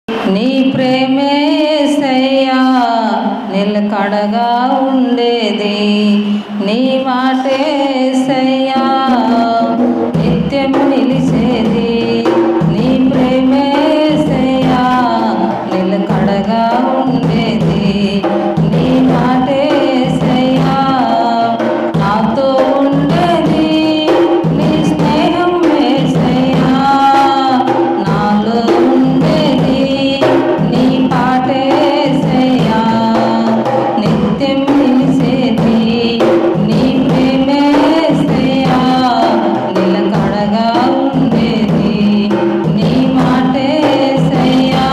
నీ ప్రేమే యేసయ్యా నిలకడగా ఉండేది, నీ మాటే యేసయ్యా నిత్యం నిలిచేది. నీ ప్రేమే యేసయ్యా నిలకడగా ఉండేది, నీ మాటే యేసయ్యా నాతో ఉండేది. నీ స్నేహం యేసయ్యా నాలో ఉండేది, నీ పాటే యేసయ్యా నిత్యం నిలిచేది. నీ ప్రేమే యేసయ్యా నిలకడగా ఉండేది, నీ మాటే యేసయ్యా.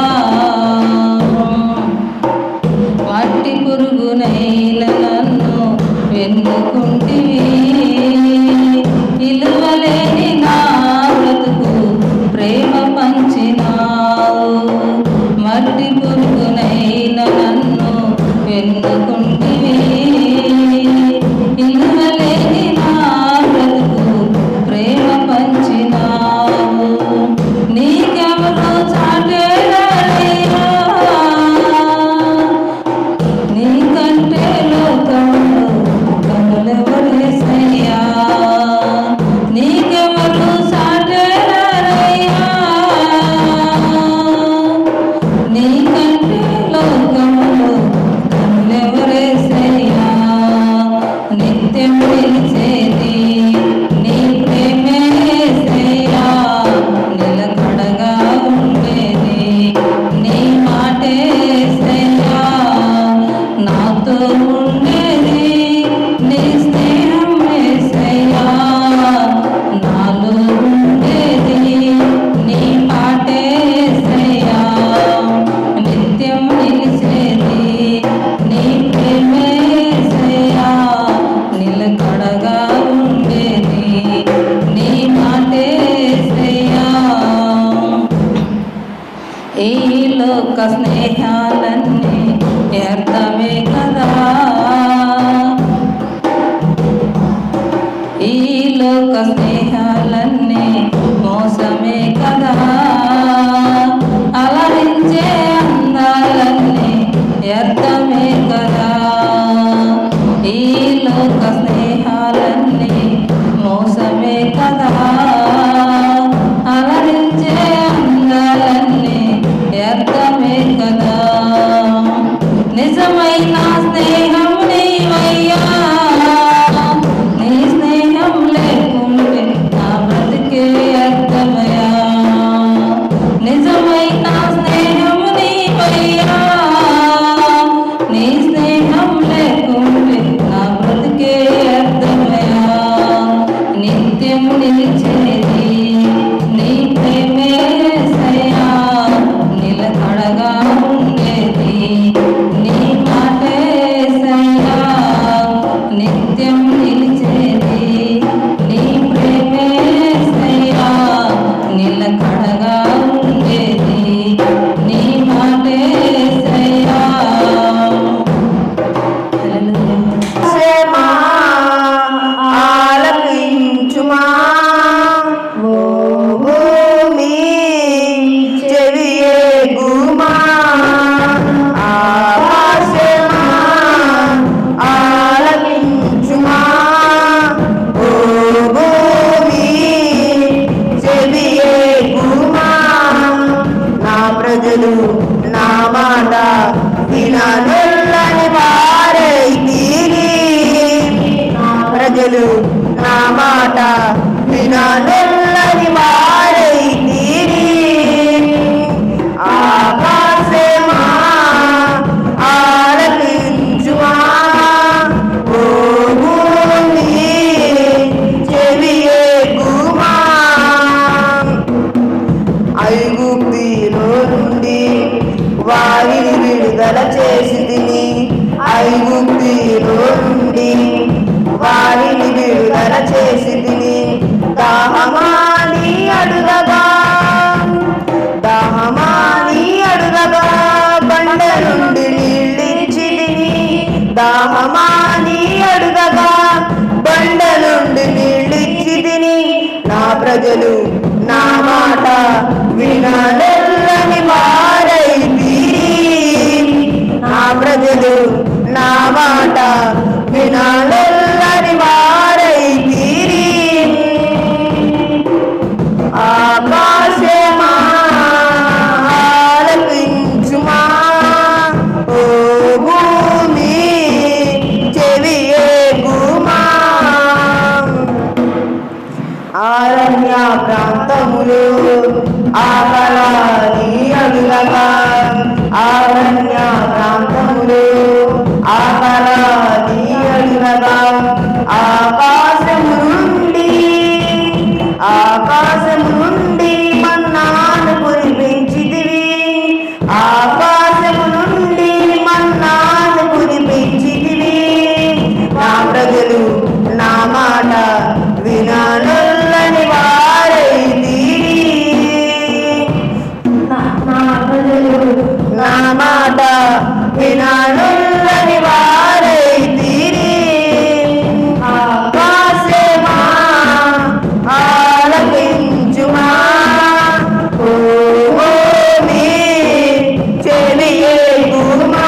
మట్టి పురుగునైన నన్ను వెన్నుకుంటివి, ఇలువలేని నా బ్రతుకు ప్రేమ పంచినావు. మట్టి పురుగునైన నన్ను వెన్నుకుంటివి, ఇలువలేని నా బ్రతుకు ప్రేమ పంచినావు. నీకెవరు చాటేరయ్యా, నీకంటే లోకంలో కనులెవరేసయ్యా. నీకెవరు చాటేరయ్యా, నీకంటే లోకంలో కనులెవరేసయ్యా. నిత్యం నిలిచేది నీ ప్రేమే యేసయ్యా నిలకడగా ఉండేది, నీ మాటే యేసయ్యా నాతో ఉండేది. నీ స్నేహం యేసయ్యా నాలో ఉండేది, నీ పాటే యేసయ్యా నిత్యం నిలిచేది. నీ ప్రేమే యేసయ్యా నిలకడగా ఉండేది, నీ మాటే యేసయ్యా. ఈ లోక స్నేహాలన్నీ వ్యర్థమే కదా, ఈ లోక స్నేహాలన్నీ మోసమే కదా, అలరించే అందాలన్నీ వ్యర్థమే కదా. ఈ లోక స్నేహాలన్నీ మోసమే కదా, అలరించే అందాలన్నీ వ్యర్థమే కదా. నిజమైన స్నేహం నీవయ్యా, నీ స్నేహం లేకుంటే నా బ్రతికే అర్థమయ్యా. నిజమైన స్నేహం నీవయ్యా, నీ స్నేహం లేకుంటే నా బ్రతికే అర్థమయ్యా. నిత్యం నిలిచేది నీ ప్రేమే యేసయ్యా నిలకడగా ఉండేది, నీ మాటే యేసయ్యా నిత్యం నిలిచేది. నీ ప్రేమే యేసయ్యా నిలకడగా ఉండేది, నీ మాటే యేసయ్యా. క్షేమా ఆలకించుమా, ఓ భూమి చెవియేగుమా. ఆకాశమా ఆలకించుమా, ఓ భూమి చెవియేగుమా. నా ప్రజలు నా మాట విననొల్లని వారైతిరి, నా ప్రజలు నా మాట విననొల్లని వారైతిరి. ఆకాశమా ఆలకించుమా, ఓ భూమి చెవియేగుమా. ఐగుప్తులో నుండి వారిని విడుదల చేసితిని, ఐగుప్తులో నుండి వారిని విడుదల చేసితిని. దాహమాని అడుగగా, దాహమాని అడుగగా బండ నుండి నీళ్ళిచ్చితిని. దాహమాని అడుగగా బండ నుండి నీళ్ళిచ్చితిని. నా ప్రజలు నా మాట విననొల్లని వారై నా మాట విననుల్లని వారైతిరి. ఆకాశమా ఆలకించుమా, ఓ భూమి చెవియెగుమా.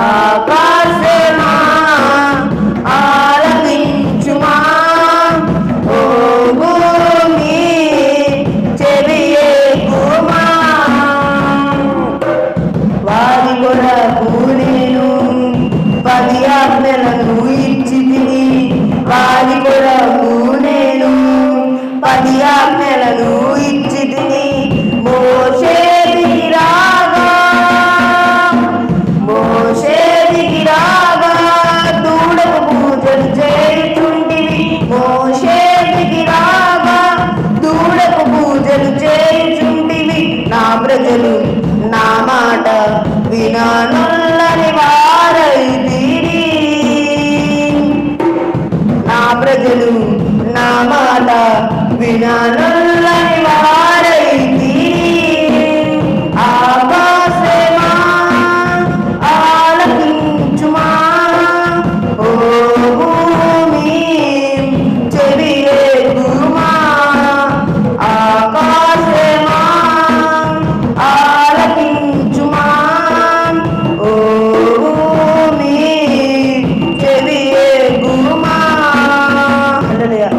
ఆకాశమా ఆలకించుమా, ఓ భూమి చెవియెగుమా. వారి కొరకు నేను 10 ఆజ్ఞలను ఇచ్చితిని. వారి కొరకు నేను 10 ఆజ్ఞలను ఇచ్చితిని. మోషే దిగిరాగా దూడకు పూజలు చేయుచుంటివి. మోషే దిగిరాగా దూడకు పూజలు చేయుచుంటివి. నా ప్రజలు నా మాట విననుల్లని వారైతిరి. నా ప్రజలు నా మాట విననుల్లని వారైతిరి. ఆకాశమా ఆలకించుమా, ఓ భూమి చెవియెగుమా. ఆకాశమా ఆలకించుమా, ఓ భూమి చెవియెగుమా. హల్లెలూయా.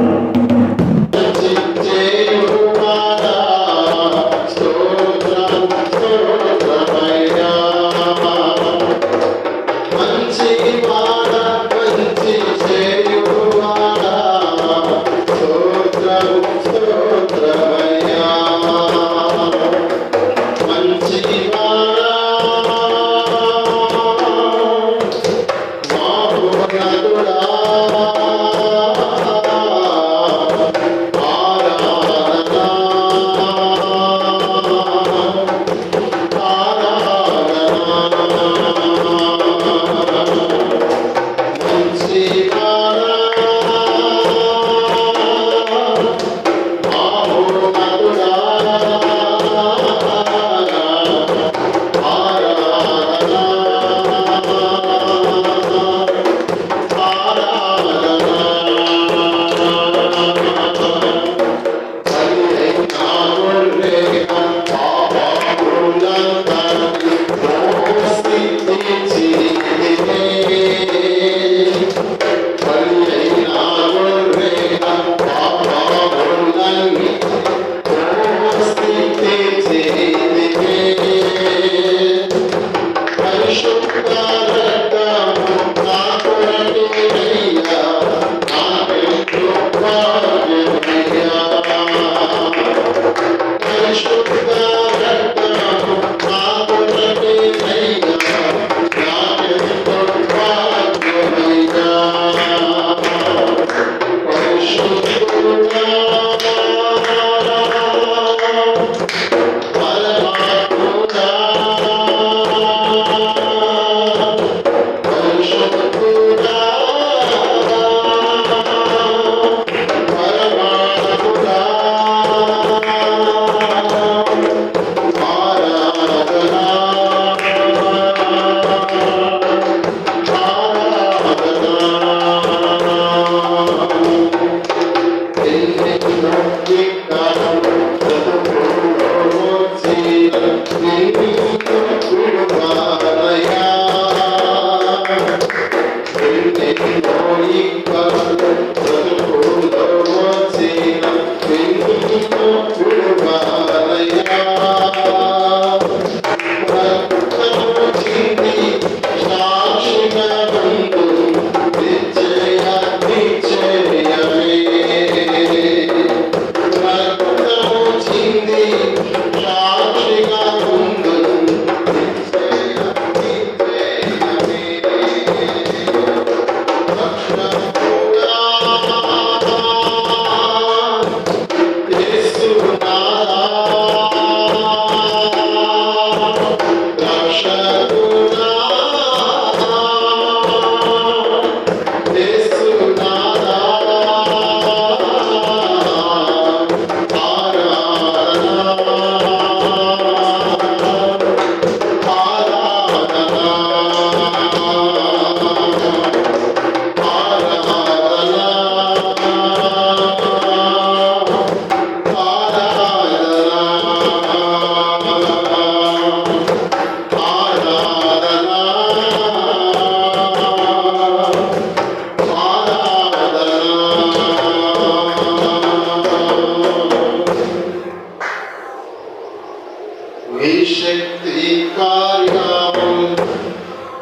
శక్తి కార్యము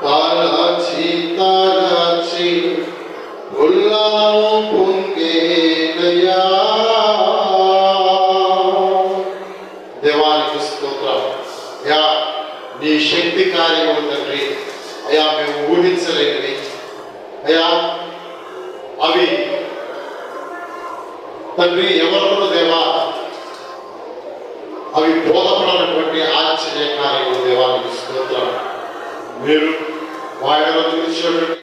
తలచి తలచి ఉల్లాము పొంగేనయా. దేవానికి స్తోత్రం. అయ్యా నీ శక్తి కార్యము తండ్రి అయ్యా మేము ఊహించలేనివి అయ్యా, అవి తండ్రి ఎవరు దేవా, అవి బోధపడినటువంటి ఆశ్చర్య కార్యము దేవానికి స్తోత్రం. మీరు వాయిదాలు